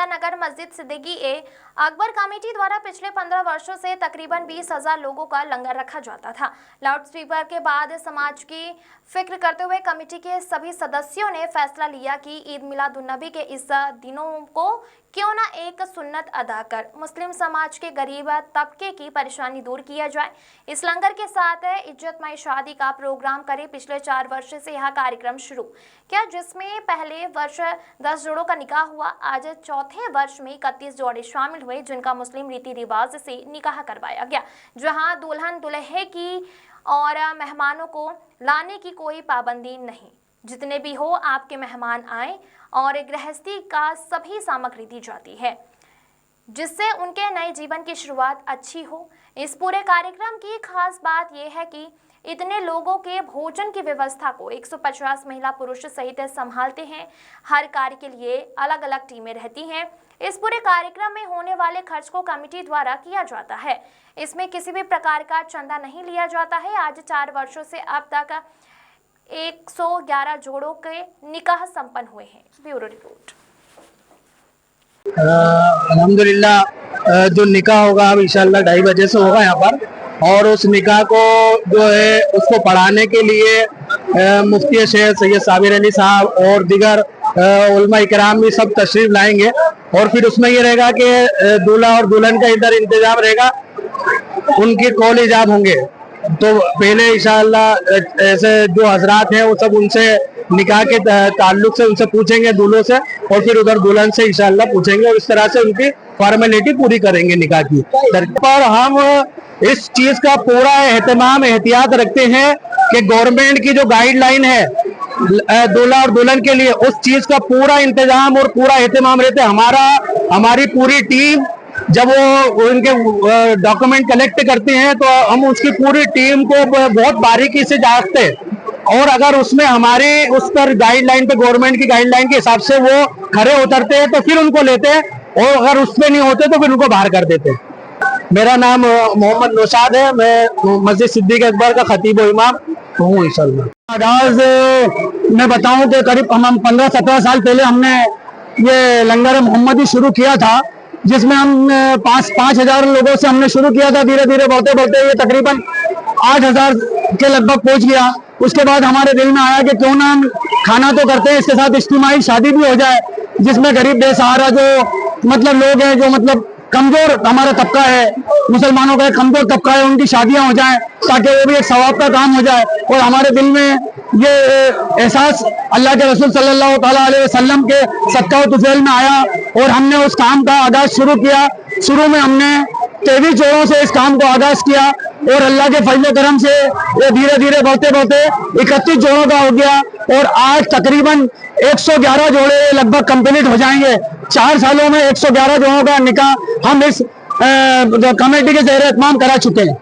शारदा नगर मस्जिद सिद्दीकी ए अकबर कमेटी द्वारा पिछले 15 वर्षों से तकरीबन 20,000 लोगों का लंगर रखा जाता था। लाउड स्पीकर के बाद समाज की फिक्र करते हुए कमेटी के सभी सदस्यों ने फैसला लिया कि ईद मिलादुन्नबी के इस दिनों को क्यों ना एक सुन्नत अदा कर मुस्लिम समाज के गरीब तबके की परेशानी दूर किया जाए। इस लंगर के साथ इज्जतमय शादी का प्रोग्राम करें। पिछले 4 वर्ष से यह कार्यक्रम शुरू किया, जिसमें पहले वर्ष 10 जोड़ों का निकाह हुआ। आज चौथे वर्ष में 31 जोड़े शामिल हुए, जिनका मुस्लिम रीति रिवाज से निकाह करवाया गया, जहां दुल्हन दुल्हे की और मेहमानों को लाने की कोई पाबंदी नहीं। जितने भी हो आपके मेहमान आए और गृहस्थी का सभी सामग्री दी जाती है, जिससे उनके नए जीवन की शुरुआत अच्छी हो। इस पूरे कार्यक्रम की खास बात यह है कि इतने लोगों के भोजन की व्यवस्था को 150 महिला पुरुष सहित संभालते हैं। हर कार्य के लिए अलग अलग टीमें रहती हैं। इस पूरे कार्यक्रम में होने वाले खर्च को कमेटी द्वारा किया जाता है। इसमें किसी भी प्रकार का चंदा नहीं लिया जाता है। आज 4 वर्षों से अब तक 111 जोड़ों के निकाह संपन्न हुए हैं। Bureau report. अल्हम्दुलिल्लाह जो निकाह होगा अब इंशाल्लाह 2:30 बजे से होगा यहाँ पर, और उस निकाह को जो है उसको पढ़ाने के लिए मुफ्ती शेख सैयद साबिर अली साहब और दिगर उलमा इकराम भी सब तशरीफ लाएंगे। और फिर उसमें ये रहेगा कि दूल्हा और दुल्हन का इधर इंतजाम रहेगा, उनके कौल इजाब होंगे। तो पहले इंशाअल्लाह ऐसे जो हजरात हैं वो सब उनसे निकाह के ताल्लुक से उनसे पूछेंगे दूल्हों से, और फिर उधर दुल्हन से इंशाअल्लाह पूछेंगे, और इस तरह से उनकी फॉर्मेलिटी पूरी करेंगे निकाह की। पर हम इस चीज का पूरा एहतमाम एहतियात रखते हैं कि गवर्नमेंट की जो गाइडलाइन है दूल्हा और दुल्हन के लिए, उस चीज का पूरा इंतजाम और पूरा एहतमाम रहते हैं। हमारी पूरी टीम जब वो उनके डॉक्यूमेंट कलेक्ट करते हैं तो हम उसकी पूरी टीम को बहुत बारीकी से जांचते हैं, और अगर उसमें हमारे उस पर गाइडलाइन पे गवर्नमेंट की गाइडलाइन के हिसाब से वो खरे उतरते हैं तो फिर उनको लेते हैं, और अगर उसमें नहीं होते तो फिर उनको बाहर कर देते हैं। मेरा नाम मोहम्मद नौशाद है, मैं मस्जिद सिद्दीकी अकबर का खतीब व इमाम हूँ इंशाअल्लाह। आगाज मैं बताऊं कि करीब हम 15-17 साल पहले हमने ये लंगर मोहम्मदी शुरू किया था, जिसमें हम 5,000 लोगों से हमने शुरू किया था। धीरे धीरे बढ़ते बढ़ते ये तकरीबन 8,000 के लगभग पहुंच गया। उसके बाद हमारे दिल में आया कि क्यों ना हम खाना तो करते हैं, इसके साथ इज्तिमाई शादी भी हो जाए, जिसमें गरीब बेसहारा जो मतलब लोग हैं, जो मतलब कमजोर हमारा तबका है, मुसलमानों का एक कमजोर तबका है, उनकी शादियां हो जाएं, ताकि वो भी एक सवाब का काम हो जाए। और हमारे दिल में ये एहसास अल्लाह के रसूल सल्लल्लाहु अलैहि वसल्लम के सदका व तुफैल में आया, और हमने उस काम का आगाज शुरू किया। शुरू में हमने 23 जोड़ों से इस काम को आगाज किया, और अल्लाह के फजल करम से ये धीरे धीरे बढ़ते बढ़ते 31 जोड़ों का हो गया, और आज तकरीबन 111 जोड़े लगभग कंप्लीट हो जाएंगे। 4 सालों में 111 जोड़ों का निकाह हम इस कमेटी के ज़ेर एहतमाम करा चुके हैं।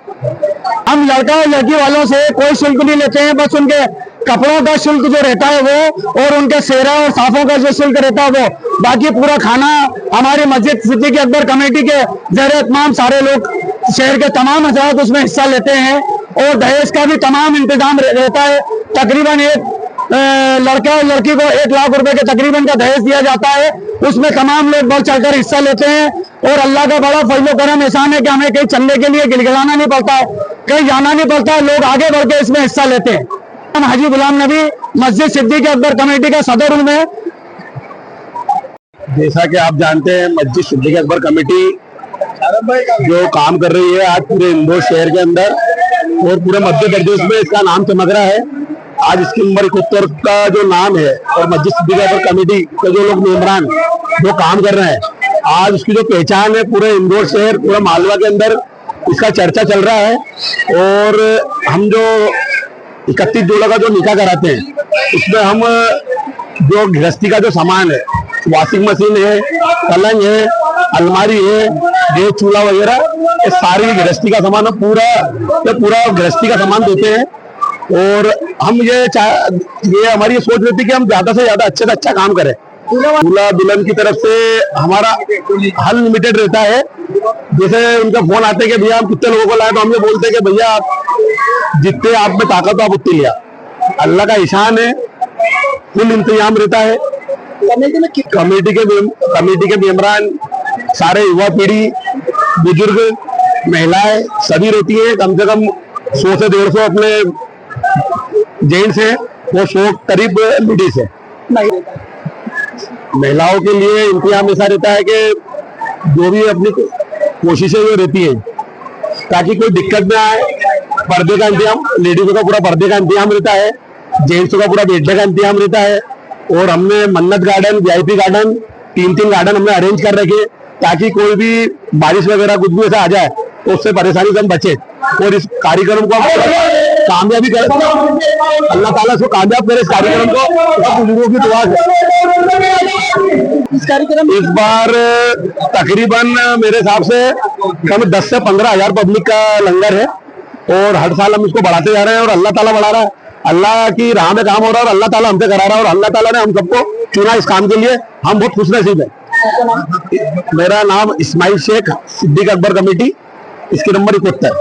हम लड़का और लड़की वालों से कोई शुल्क नहीं लेते हैं, बस उनके कपड़ों का शुल्क जो रहता है वो, और उनके सेहरा और साफों का जो शुल्क रहता है वो। बाकी पूरा खाना हमारी मस्जिद सिद्दीकी अकबर कमेटी के ज़ेर एहतमाम सारे लोग, शहर के तमाम हज़रात उसमें हिस्सा लेते हैं, और दहेज का भी तमाम इंतजाम रहता है। तकरीबन एक लड़का और लड़की को 1 लाख रुपए के तकरीबन का दहेज दिया जाता है। उसमें तमाम लोग बढ़ चढ़कर हिस्सा लेते हैं, और अल्लाह का बड़ा फजल करम एहसान है कि हमें कहीं चलने के लिए गिलगिलाना नहीं पड़ता है, कहीं जाना नहीं पड़ता है, लोग आगे बढ़ के इसमें हिस्सा लेते हैं। हम हाजी गुलाम नबी मस्जिद सिद्दीकी अकबर कमेटी का सदर हूं मैं। जैसा कि आप जानते हैं, मस्जिद सिद्दीकी अकबर कमेटी जो काम कर रही है आज पूरे इंदौर शहर के अंदर और पूरे मध्य प्रदेश में, इसका नाम चमक रहा है। आज इसकी नंबर 71 का जो नाम है, और मस्जिद सिद्दीकी अकबर कमेटी के जो लोग मेंबरान जो काम कर रहे हैं, आज उसकी जो पहचान है पूरे इंदौर शहर, पूरा मालवा के अंदर इसका चर्चा चल रहा है। और हम जो 31 जोड़ा का जो निकाह कराते हैं, उसमें हम जो गृहस्थी का जो सामान है, वॉशिंग मशीन है, पलंग है, अलमारी है, गैस चूल्हा वगैरह, ये सारी गृहस्थी का सामान हम पूरा गृहस्थी का सामान देते हैं। और हम ये हमारी सोच रहती है कि हम ज्यादा से ज्यादा अच्छे से अच्छा काम करें। दूल्हा दुल्हन की तरफ से हमारा हल लिमिटेड रहता है। जैसे उनका फोन आते हैं कि भैया हम कितने लोगों को लाए, तो हम ये बोलते हैं कि भैया आप जितने आप में ताकत हो आप उतनी लिया। अल्लाह का ईशान है, फुल इंतजाम रहता है। कमेटी के मेंबरान सारे युवा पीढ़ी, बुजुर्ग, महिलाएं सभी रहती है। कम से कम 100 से 150 अपने जेंट्स हैं और 100 करीब लेडीज है। महिलाओं के लिए इंतजाम ऐसा रहता है कि जो भी अपनी कोशिशें वो रहती है ताकि कोई दिक्कत ना आए। पर्दे का इंतजाम, लेडीजों का पूरा पर्दे का इंतजाम रहता है, जेंट्सों का पूरा बैठने का इंतजाम रहता है। और हमने मन्नत गार्डन, वीआईपी गार्डन, 3-3 गार्डन हमने अरेंज कर रखे ताकि कोई भी बारिश वगैरह कुछ भी ऐसा आ जाए तो उससे परेशानी से हम बचे और इस कार्यक्रम को कामयाबी कर, अल्लाह ताला इसको कामयाब करे। इस कार्यक्रम को बुजुर्गों की दुआ से इस बार तकरीबन मेरे हिसाब से कम 10 से 15 हजार पब्लिक का लंगर है और हर साल हम इसको बढ़ाते जा रहे हैं और अल्लाह ताला बढ़ा रहा है। अल्लाह की राह में काम हो रहा है और अल्लाह ताला हमसे करा रहा है और अल्लाह ताला ने हम सबको चुना इस काम के लिए। हम बहुत खुशनसीब है। मेरा नाम इस्माइल शेख, सिद्दीक अकबर कमेटी, इसकी नंबर 71।